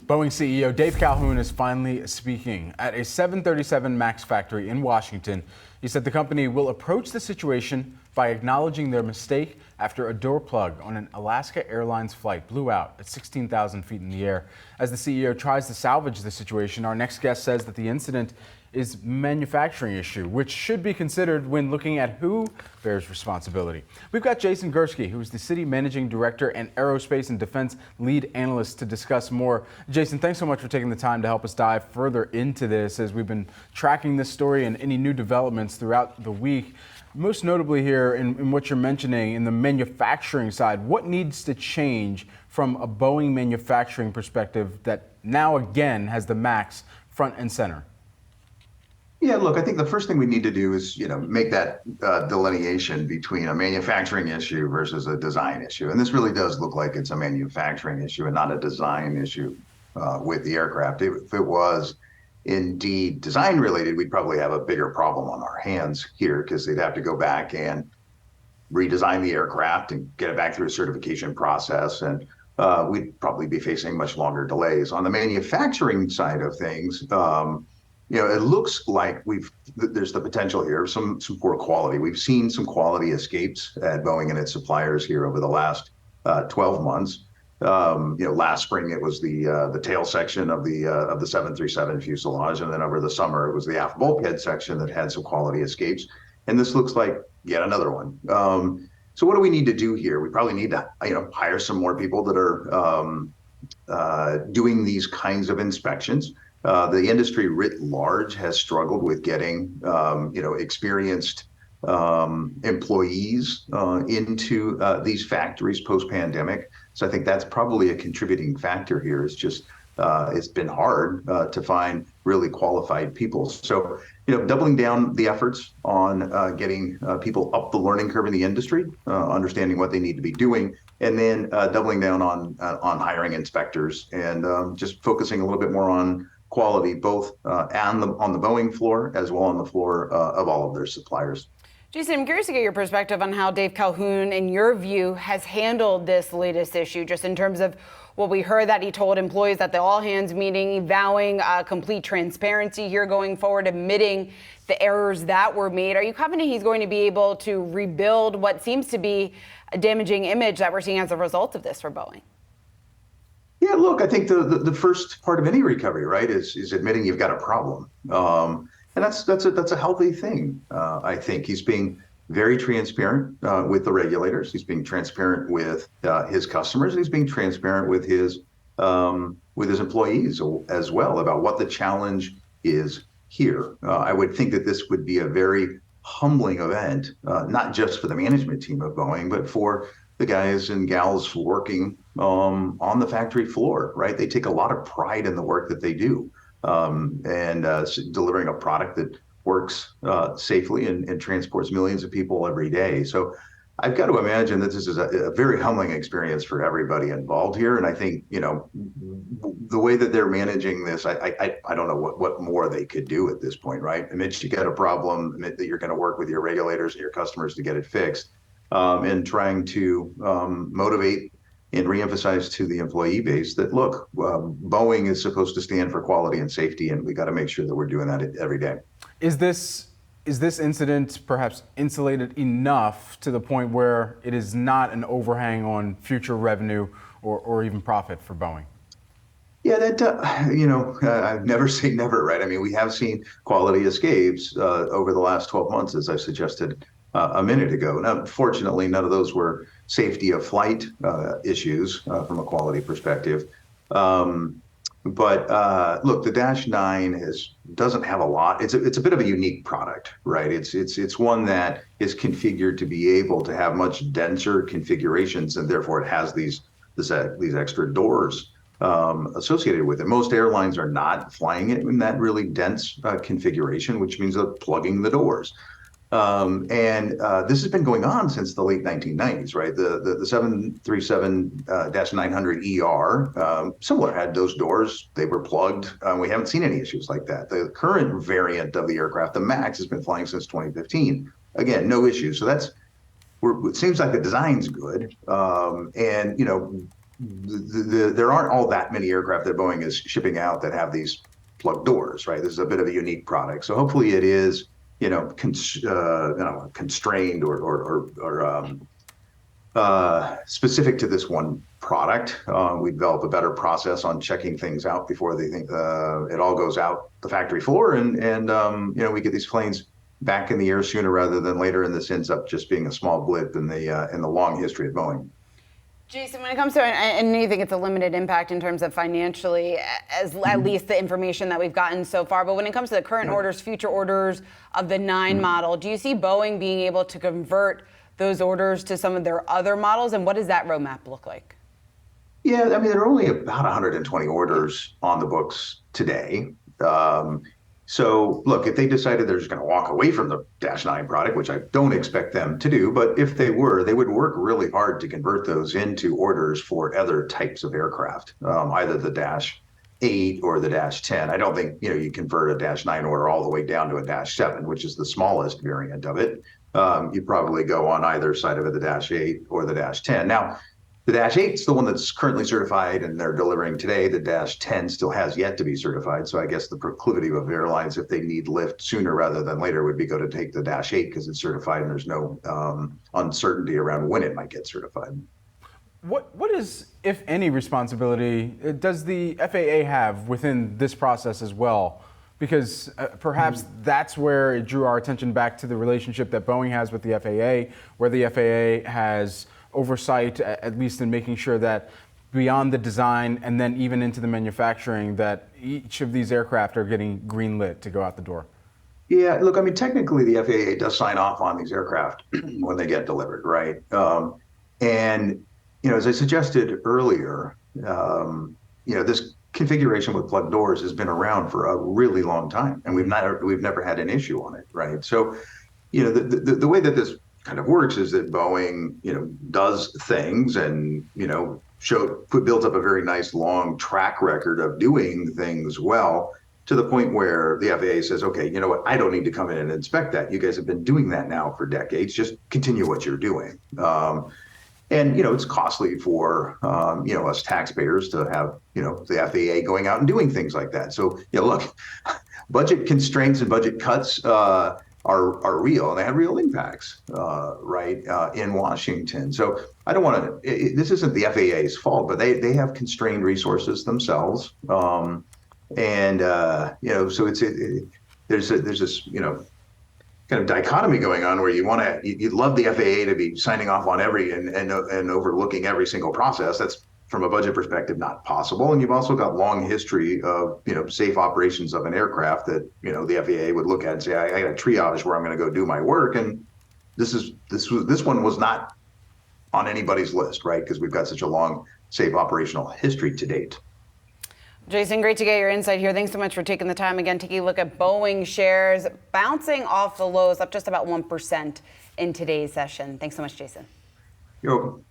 Boeing CEO Dave Calhoun is finally speaking at a 737 MAX factory in Washington. He said the company will approach the situation by acknowledging their mistake after a door plug on an Alaska Airlines flight blew out at 16,000 feet in the air. As the CEO tries to salvage the situation, our next guest says that the incident is a manufacturing issue, which should be considered when looking at who bears responsibility. We've got Jason Gursky, who is the Citi Managing Director and Aerospace and Defense Lead Analyst, to discuss more. Jason, thanks so much for taking the time to help us dive further into this as we've been tracking this story and any new developments throughout the week. Most notably here in what you're mentioning in the manufacturing side, what needs to change from a Boeing manufacturing perspective that now again has the MAX front and center? Yeah, look, I think the first thing we need to do is, make that delineation between a manufacturing issue versus a design issue. And this really does look like it's a manufacturing issue and not a design issue with the aircraft. If it was indeed design related, we'd probably have a bigger problem on our hands here because they'd have to go back and redesign the aircraft and get it back through a certification process. And we'd probably be facing much longer delays. On the manufacturing side of things, it looks like there's the potential here, some poor quality. We've seen some quality escapes at Boeing and its suppliers here over the last 12 months. Last spring it was the tail section of the 737 fuselage, and then over the summer it was the aft bulkhead section that had some quality escapes. And this looks like yet another one. So what do we need to do here? We probably need to hire some more people that are doing these kinds of inspections. The industry writ large has struggled with getting, experienced employees into these factories post-pandemic. So I think that's probably a contributing factor here. It's just it's been hard to find really qualified people. So doubling down the efforts on getting people up the learning curve in the industry, understanding what they need to be doing, and then doubling down on hiring inspectors and just focusing a little bit more on quality, both on the Boeing floor as well on the floor of all of their suppliers. Jason, I'm curious to get your perspective on how Dave Calhoun, in your view, has handled this latest issue, just in terms of what we heard that he told employees at the all-hands meeting, vowing complete transparency here going forward, admitting the errors that were made. Are you confident he's going to be able to rebuild what seems to be a damaging image that we're seeing as a result of this for Boeing? Yeah, look, I think the first part of any recovery, right, is admitting you've got a problem, and that's a healthy thing. I think he's being very transparent with the regulators. He's being transparent with his customers, and he's being transparent with his employees as well about what the challenge is here. I would think that this would be a very humbling event, not just for the management team of Boeing, but for the guys and gals working on the factory floor, right? They take a lot of pride in the work that they do, and delivering a product that works safely and transports millions of people every day. So I've got to imagine that this is a very humbling experience for everybody involved here. And I think, the way that they're managing this, I don't know what more they could do at this point, right? Admit you got a problem, admit that you're going to work with your regulators and your customers to get it fixed, and trying to motivate and reemphasize to the employee base that, look, Boeing is supposed to stand for quality and safety, and we got to make sure that we're doing that every day. Is this incident perhaps insulated enough to the point where it is not an overhang on future revenue or even profit for Boeing? Yeah, I've never say never, right? I mean, we have seen quality escapes over the last 12 months, as I suggested a minute ago. Now, fortunately, none of those were safety of flight issues from a quality perspective. But look, the Dash 9 doesn't have a lot. It's a bit of a unique product, right? It's one that is configured to be able to have much denser configurations, and therefore it has these extra doors associated with it. Most airlines are not flying it in that really dense configuration, which means they're plugging the doors. This has been going on since the late 1990s, right? The 737-900ER, similar, had those doors. They were plugged. We haven't seen any issues like that. The current variant of the aircraft, the MAX, has been flying since 2015. Again, no issues. So it seems like the design's good. there aren't all that many aircraft that Boeing is shipping out that have these plug doors, right? This is a bit of a unique product. So hopefully it is, constrained or specific to this one product. We develop a better process on checking things out before they think it all goes out the factory floor, and we get these planes back in the air sooner rather than later, and this ends up just being a small blip in the long history of Boeing. Jason, when it comes to, and you think it's a limited impact in terms of financially, as at least the information that we've gotten so far, but when it comes to the current orders, future orders of the 9 model, do you see Boeing being able to convert those orders to some of their other models, and what does that roadmap look like? Yeah, I mean, there are only about 120 orders on the books today. So look, if they decided they're just going to walk away from the Dash 9 product, which I don't expect them to do, but if they were, they would work really hard to convert those into orders for other types of aircraft, either the Dash 8 or the Dash 10. I don't think, you convert a Dash 9 order all the way down to a Dash 7, which is the smallest variant of it. You probably go on either side of it, the Dash 8 or the Dash 10. Now, the Dash 8 is the one that's currently certified and they're delivering today. The Dash 10 still has yet to be certified. So I guess the proclivity of airlines, if they need lift sooner rather than later, would be go to take the Dash 8 because it's certified and there's no uncertainty around when it might get certified. What is, if any, responsibility does the FAA have within this process as well? Because perhaps that's where it drew our attention back to the relationship that Boeing has with the FAA, where the FAA has oversight, at least in making sure that beyond the design and then even into the manufacturing, that each of these aircraft are getting green lit to go out the door. Yeah, look, I mean, technically the FAA does sign off on these aircraft when they get delivered, right? And, as I suggested earlier, this configuration with plug doors has been around for a really long time, and we've never had an issue on it, right? So, the way that this kind of works is that Boeing, does things and, builds up a very nice long track record of doing things well to the point where the FAA says, okay, you know what, I don't need to come in and inspect that. You guys have been doing that now for decades. Just continue what you're doing. And, it's costly for, us taxpayers to have, the FAA going out and doing things like that. So, look, budget constraints and budget cuts are real, and they have real impacts, right, in Washington. So I don't want to, this isn't the FAA's fault, but they have constrained resources themselves. So there's this, kind of dichotomy going on where you'd love the FAA to be signing off on every and overlooking every single process. That's, from a budget perspective, not possible. And you've also got long history of, safe operations of an aircraft that, the FAA would look at and say, I got a triage where I'm going to go do my work. And this one was not on anybody's list, right? Because we've got such a long, safe operational history to date. Jason, great to get your insight here. Thanks so much for taking the time again, taking a look at Boeing shares bouncing off the lows, up just about 1% in today's session. Thanks so much, Jason. You're welcome.